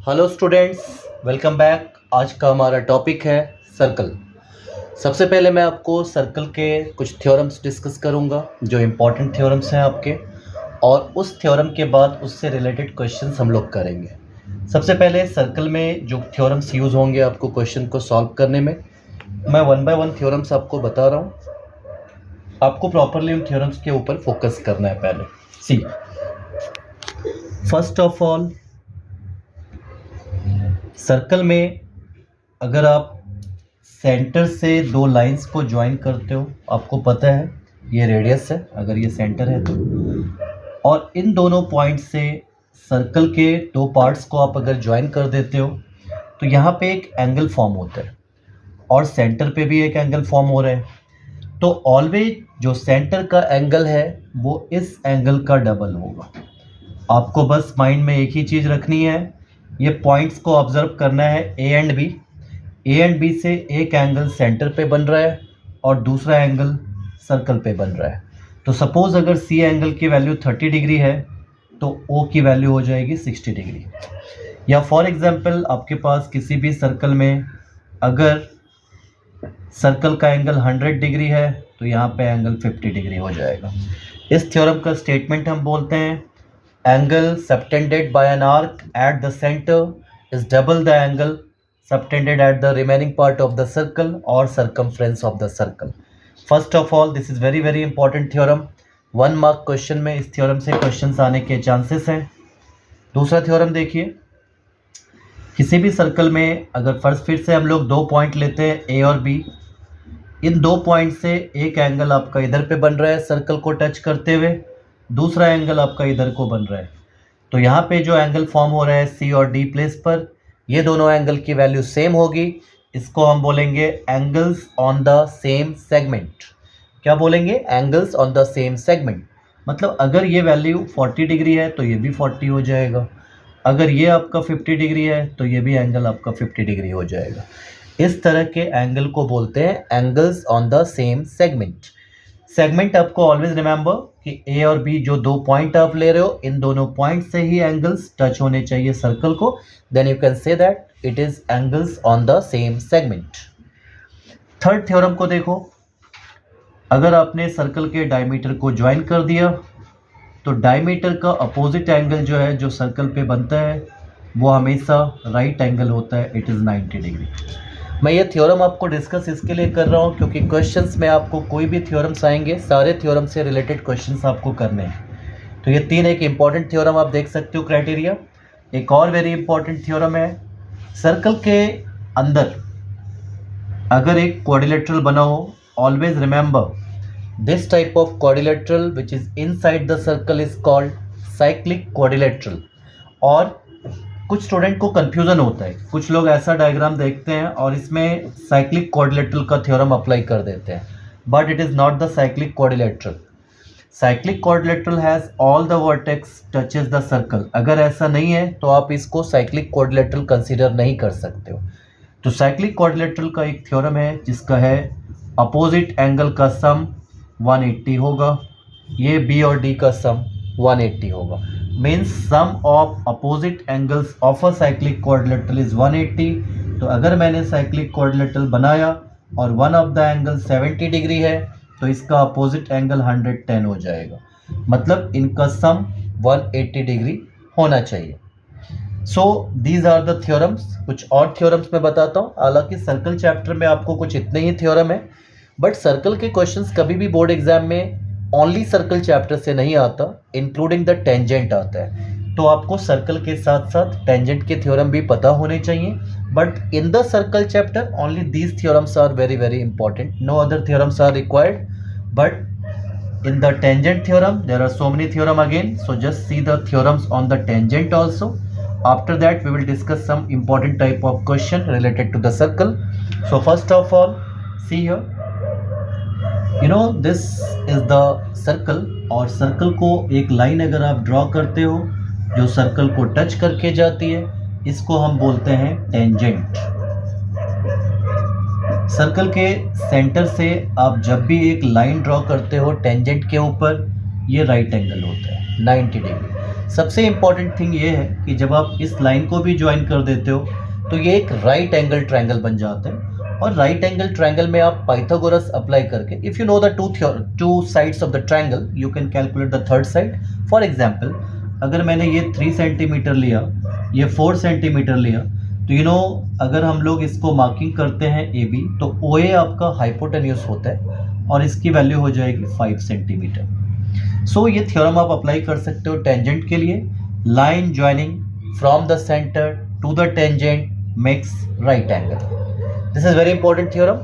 Hello students, welcome back. आज का हमारा टॉपिक है सर्कल। सबसे पहले मैं आपको सर्कल के कुछ थ्योरम्स डिस्कस करूंगा जो इम्पोर्टेंट थ्योरम्स हैं आपके, और उस थ्योरम के बाद उससे रिलेटेड क्वेश्चंस हम लोग करेंगे। सबसे पहले सर्कल में जो थ्योरम्स यूज़ होंगे आपको क्वेश्चन को सॉल्व करने में, मैं वन बाय वन थ्योरम्स आपको बता रहा हूँ। आपको प्रॉपरली उन थ्योरम्स के ऊपर फोकस करना है। पहले सी, फर्स्ट ऑफ ऑल सर्कल में अगर आप सेंटर से दो लाइंस को ज्वाइन करते हो, आपको पता है ये रेडियस है अगर ये सेंटर है तो, और इन दोनों पॉइंट से सर्कल के दो पार्ट्स को आप अगर ज्वाइन कर देते हो तो यहाँ पे एक एंगल फॉर्म होता है और सेंटर पे भी एक एंगल फॉर्म हो रहा है। तो ऑलवेज जो सेंटर का एंगल है वो इस एंगल का डबल होगा। आपको बस माइंड में एक ही चीज़ रखनी है, ये पॉइंट्स को ऑब्जर्व करना है। ए एंड बी से एक एंगल सेंटर पे बन रहा है और दूसरा एंगल सर्कल पे बन रहा है। तो सपोज़ अगर सी एंगल की वैल्यू 30 डिग्री है तो ओ की वैल्यू हो जाएगी 60 डिग्री। या फॉर एग्जांपल आपके पास किसी भी सर्कल में अगर सर्कल का एंगल 100 डिग्री है तो यहाँ पे एंगल 50 डिग्री हो जाएगा। इस थ्योरम का स्टेटमेंट हम बोलते हैं angle subtended by an arc at the center is double the angle subtended at the remaining part of the circle or circumference of the circle. First of all, this is very important theorem. 1 mark question में इस theorem से questions आने के chances हैं। दूसरा theorem देखिए, किसी भी सर्कल में अगर फर्स्ट फिर से हम लोग दो पॉइंट लेते हैं ए और बी, इन दो पॉइंट से एक एंगल आपका इधर पे बन रहा है सर्कल को टच करते हुए, दूसरा एंगल आपका इधर को बन रहा है। तो यहाँ पे जो एंगल फॉर्म हो रहा है सी और डी प्लेस पर, ये दोनों एंगल की वैल्यू सेम होगी। इसको हम बोलेंगे angles on the same segment. क्या बोलेंगे? Angles on the same segment. मतलब अगर ये वैल्यू 40 डिग्री है तो ये भी 40 हो जाएगा, अगर ये आपका 50 डिग्री है तो ये भी एंगल आपका 50 डिग्री हो जाएगा। इस तरह के एंगल को बोलते हैं angles on the same segment. Segment आपको ऑलवेज रिमेंबर कि ए और बी जो दो पॉइंट आप ले रहे हो, इन दोनों पॉइंट से ही एंगल्स टच होने चाहिए सर्कल को, then you can say that it is angles on the same segment. Third theorem को देखो, अगर आपने सर्कल के डायमीटर को ज्वाइन कर दिया तो डायमीटर का अपोजिट एंगल जो है जो सर्कल पे बनता है वो हमेशा राइट एंगल होता है, इट इज़ 90 डिग्री। मैं ये थ्योरम आपको डिस्कस इसके लिए कर रहा हूँ क्योंकि क्वेश्चंस में आपको कोई भी थ्योरम्स आएंगे, सारे थ्योरम से रिलेटेड क्वेश्चंस आपको करने हैं। तो ये तीन एक इम्पॉर्टेंट थ्योरम आप देख सकते हो क्राइटेरिया। एक और वेरी इंपॉर्टेंट थ्योरम है, सर्कल के अंदर अगर एक क्वाड्रिलेटरल बना हो, always remember this type of quadrilateral which is inside the circle is called cyclic quadrilateral. और कुछ स्टूडेंट को कन्फ्यूज़न होता है, कुछ लोग ऐसा डायग्राम देखते हैं और इसमें साइक्लिक क्वाड्रिलेटरल का थ्योरम अप्लाई कर देते हैं, but it is not the cyclic quadrilateral. Cyclic quadrilateral has all the vertex touches the circle. अगर ऐसा नहीं है तो आप इसको साइक्लिक क्वाड्रिलेटरल कंसीडर नहीं कर सकते हो। तो साइक्लिक क्वाड्रिलेटरल का एक थ्योरम है जिसका है अपोजिट एंगल का सम 180 होगा, ये बी और डी का सम 180 होगा। Means sum of opposite angles of a cyclic quadrilateral is 180। तो अगर मैंने साइक्लिक क्वाड्रिलेटरल बनाया और one of the angle 70 degree है तो इसका अपोजिट एंगल 110 हो जाएगा, मतलब इनका सम 180 डिग्री होना चाहिए। So these are the theorems. कुछ और थ्योरम्स मैं बताता हूँ, हालांकि सर्कल चैप्टर में आपको कुछ इतने ही थ्योरम है, बट सर्कल के क्वेश्चंस कभी भी बोर्ड एग्जाम में ओनली सर्कल चैप्टर से नहीं आता, इंक्लूडिंग द टेंजेंट आता है। तो आपको सर्कल के साथ साथ टेंजेंट के थ्योरम भी पता होने चाहिए, but in the circle chapter only these theorems are very important, no other theorems are required. But in the tangent theorem there are so many theorem again, so just see the theorems on the tangent also. After that we will discuss some important type of question related to the circle. So first of all, see here, you know this is the circle, और circle को एक line अगर आप draw करते हो जो circle को touch करके जाती है, इसको हम बोलते हैं टेंजेंट। सर्कल के सेंटर से आप जब भी एक लाइन ड्रॉ करते हो टेंजेंट के ऊपर, ये राइट एंगल होता है 90 डिग्री। सबसे इम्पॉर्टेंट थिंग ये है कि जब आप इस लाइन को भी ज्वाइन कर देते हो तो ये एक राइट एंगल ट्रायंगल बन जाता है, और राइट एंगल ट्रायंगल में आप पाइथागोरस अप्लाई करके, if you know the two sides of the triangle, you can calculate the third side. For example, अगर मैंने ये 3 सेंटीमीटर लिया, ये 4 सेंटीमीटर लिया, तो यू नो अगर हम लोग इसको मार्किंग करते हैं ए बी, तो ओ ए आपका हाइपोटेन्यूस होता है और इसकी वैल्यू हो जाएगी 5 सेंटीमीटर. सो ये थ्योरम आप अप्लाई कर सकते हो टेंजेंट के लिए. Line joining from the centre to the tangent makes right angle. This is very important theorem.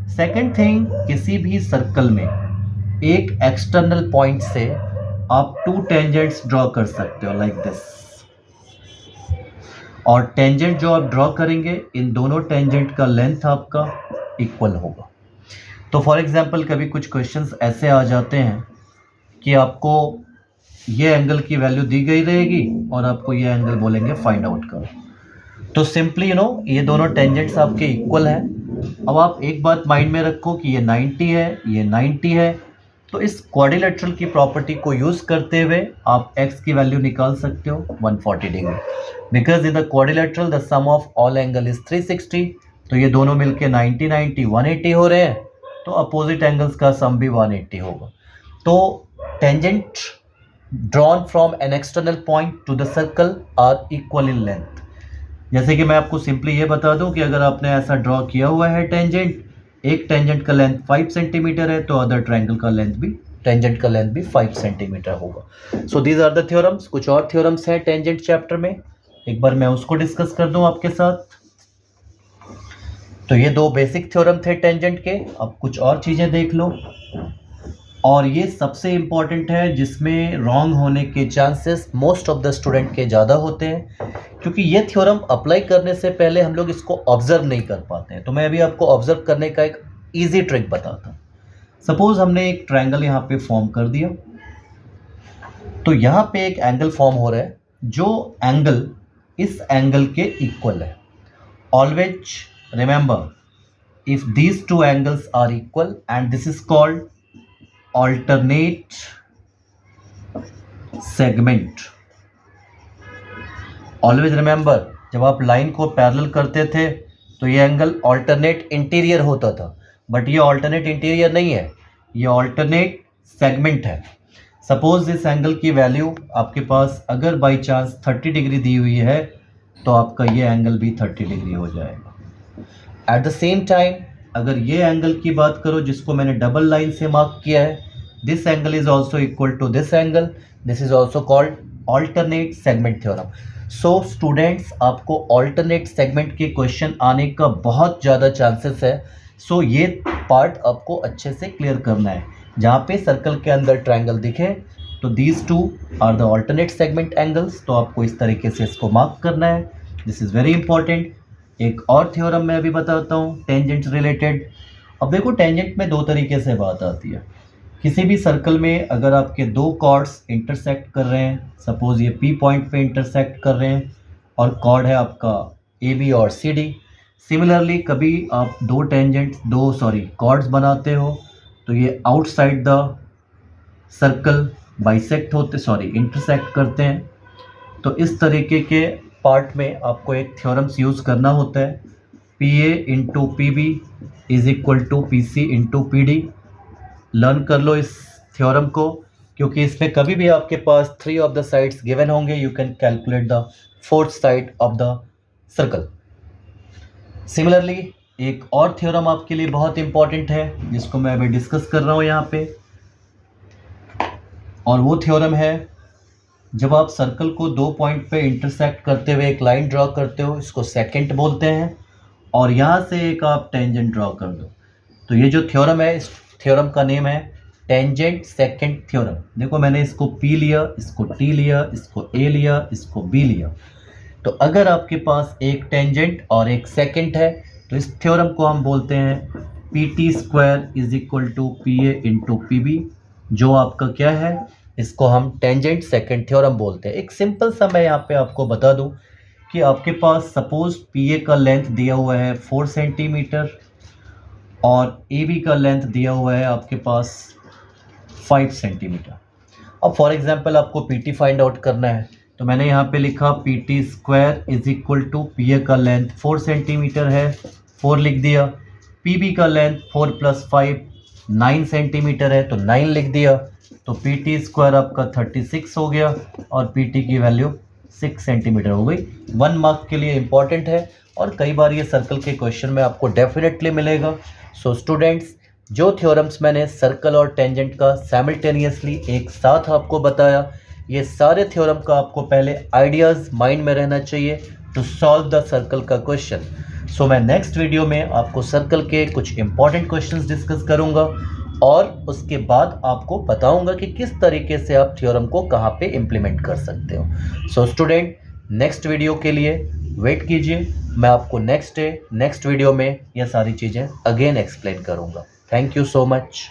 Second thing, किसी भी सर्कल में एक एक्सटर्नल पॉइंट से आप 2 टेंजेंट्स ड्रॉ कर सकते हो लाइक दिस, और टेंजेंट जो आप ड्रॉ करेंगे, इन दोनों टेंजेंट का लेंथ आपका इक्वल होगा. तो फॉर एग्जांपल कभी कुछ क्वेश्चंस ऐसे आ जाते हैं कि आपको ये एंगल की वैल्यू दी गई रहेगी और आपको ये एंगल बोलेंगे फाइंड आउट करो. तो सिंपली ये दोनों टेंजेंट्स आपके इक्वल हैं. अब आप एक बात माइंड में रखो कि ये 90 है, ये 90 है, तो इस क्वाड्रिलेटरल की प्रॉपर्टी को यूज़ करते हुए आप x की वैल्यू निकाल सकते हो 140 degree. Because in the quadrilateral the sum of all angle is 360, तो ये दोनों मिलके 90 90 180 हो रहे हैं, तो अपोजिट एंगल्स का सम भी 180 होगा. तो tangent drawn from an external point to the circle are equal in length. जैसे कि मैं आपको सिंपली ये बता दूं कि अगर आपने ऐसा ड्रॉ किया हुआ है टेंजेंट, एक टेंजेंट का लेंथ 5 सेंटीमीटर है, तो अदर ट्रायंगल का लेंथ भी, टेंजेंट का लेंथ भी 5 सेंटीमीटर होगा. So these are the theorems. कुछ और थ्योरम्स हैं टेंजेंट चैप्टर में, एक बार मैं उसको डिस्कस कर दूं आपके साथ. तो ये 2 बेसिक थ्योरम थे टेंजेंट के. अब कुछ और चीज़ें देख लो, और ये सबसे इम्पॉर्टेंट है, जिसमें रॉन्ग होने के chances most of the student के ज़्यादा होते हैं, क्योंकि ये थ्योरम अप्लाई करने से पहले हम लोग इसको ऑब्जर्व नहीं कर पाते हैं. तो मैं अभी आपको ऑब्जर्व करने का एक ईजी ट्रिक बताता हूँ. सपोज हमने एक ट्रायंगल यहाँ पे फॉर्म कर दिया, तो यहाँ पे एक एंगल फॉर्म हो रहा है जो एंगल इस एंगल के इक्वल है. Always remember, if these 2 angles are equal, and this is called alternate segment. Always remember, जब आप लाइन को पैरेलल करते थे तो ये एंगल ऑल्टरनेट इंटीरियर होता था, बट ये ऑल्टरनेट इंटीरियर नहीं है, ये ऑल्टरनेट सेगमेंट है. सपोज इस एंगल की वैल्यू आपके पास अगर बाई चांस 30 डिग्री दी हुई है, तो आपका ये एंगल भी 30 डिग्री हो जाएगा. एट द सेम टाइम, अगर ये एंगल की बात करो जिसको मैंने डबल लाइन से मार्क किया है, this angle is also equal to this angle, this is also called alternate segment theorem. So students, आपको ऑल्टरनेट सेगमेंट के क्वेश्चन आने का बहुत ज़्यादा चांसेस है. सो ये पार्ट आपको अच्छे से क्लियर करना है. जहाँ पे सर्कल के अंदर ट्रायंगल दिखे, तो these 2 are the alternate segment angles, तो आपको इस तरीके से इसको मार्क करना है. This is very important. एक और थ्योरम मैं अभी बताता हूँ टेंजेंट रिलेटेड. अब देखो, टेंजेंट में 2 तरीके से बात आती है. किसी भी सर्कल में अगर आपके 2 कॉर्ड्स इंटरसेक्ट कर रहे हैं, सपोज ये P पॉइंट पे इंटरसेक्ट कर रहे हैं और कॉर्ड है आपका AB और CD. सिमिलरली कभी आप 2 कॉर्ड्स बनाते हो, तो ये आउटसाइड द सर्कल इंटरसेक्ट करते हैं. तो इस तरीके के पार्ट में आपको एक थ्योरम्स यूज़ करना होता है. PA into PB is equal to PC into PD. Learn कर लो इस थ्योरम को, क्योंकि इसमें कभी भी आपके पास 3 ऑफ द साइड्स गिवन होंगे, you can calculate the 4th side of the circle. Similarly एक और थ्योरम आपके लिए बहुत इंपॉर्टेंट है, जिसको मैं अभी डिस्कस कर रहा हूँ यहाँ पे, और वो थ्योरम है, जब आप सर्कल को 2 पॉइंट पे इंटरसेक्ट करते हुए एक लाइन ड्रॉ करते हो, इसको सेकेंट बोलते हैं, और यहाँ से एक आप टेंजेंट ड्रॉ कर दो. तो ये जो थ्योरम है, इस थ्योरम का नेम है टेंजेंट सेकेंट थ्योरम. देखो, मैंने इसको P लिया, इसको T लिया, इसको A लिया, इसको B लिया. तो अगर आपके पास एक टेंजेंट और एक सेकेंट है, तो इस थ्योरम को हम बोलते हैं PT² is equal to PA into PB. जो आपका क्या है, इसको हम टेंजेंट सेकेंड थ्योरम बोलते हैं. एक सिंपल सा मैं यहाँ पे आपको बता दूँ कि आपके पास सपोज PA का लेंथ दिया हुआ है 4 सेंटीमीटर और AB का लेंथ दिया हुआ है आपके पास 5 सेंटीमीटर. अब फॉर एग्जांपल आपको पीटी फाइंड आउट करना है, तो मैंने यहाँ पे लिखा PT square is equal to PA का लेंथ 4 सेंटीमीटर है, 4 लिख दिया। पीबी का लेंथ 4 + 5 9 सेंटीमीटर है, तो 9 लिख दिया। तो पीटी स्क्वायर आपका 36 हो गया और पीटी की वैल्यू 6 सेंटीमीटर हो गई। 1 मार्क के लिए इंपॉर्टेंट है और कई बार ये सर्कल के क्वेश्चन में आपको डेफिनेटली मिलेगा। सो स्टूडेंट्स, जो थ्योरम्स मैंने सर्कल और टेंजेंट का साइमल्टेनियसली एक साथ आपको बताया, ये सारे थ्योरम का आपको पहले आइडियाज़ माइंड में रहना चाहिए टू सॉल्व द सर्कल का क्वेश्चन। सो मैं नेक्स्ट वीडियो में आपको सर्कल के कुछ इंपॉर्टेंट क्वेश्चंस डिस्कस करूंगा और उसके बाद आपको बताऊंगा कि किस तरीके से आप थ्योरम को कहाँ पे इम्प्लीमेंट कर सकते हो। सो स्टूडेंट, नेक्स्ट वीडियो के लिए वेट कीजिए, मैं आपको नेक्स्ट वीडियो में ये सारी चीज़ें अगेन एक्सप्लेन करूंगा। Thank you so much.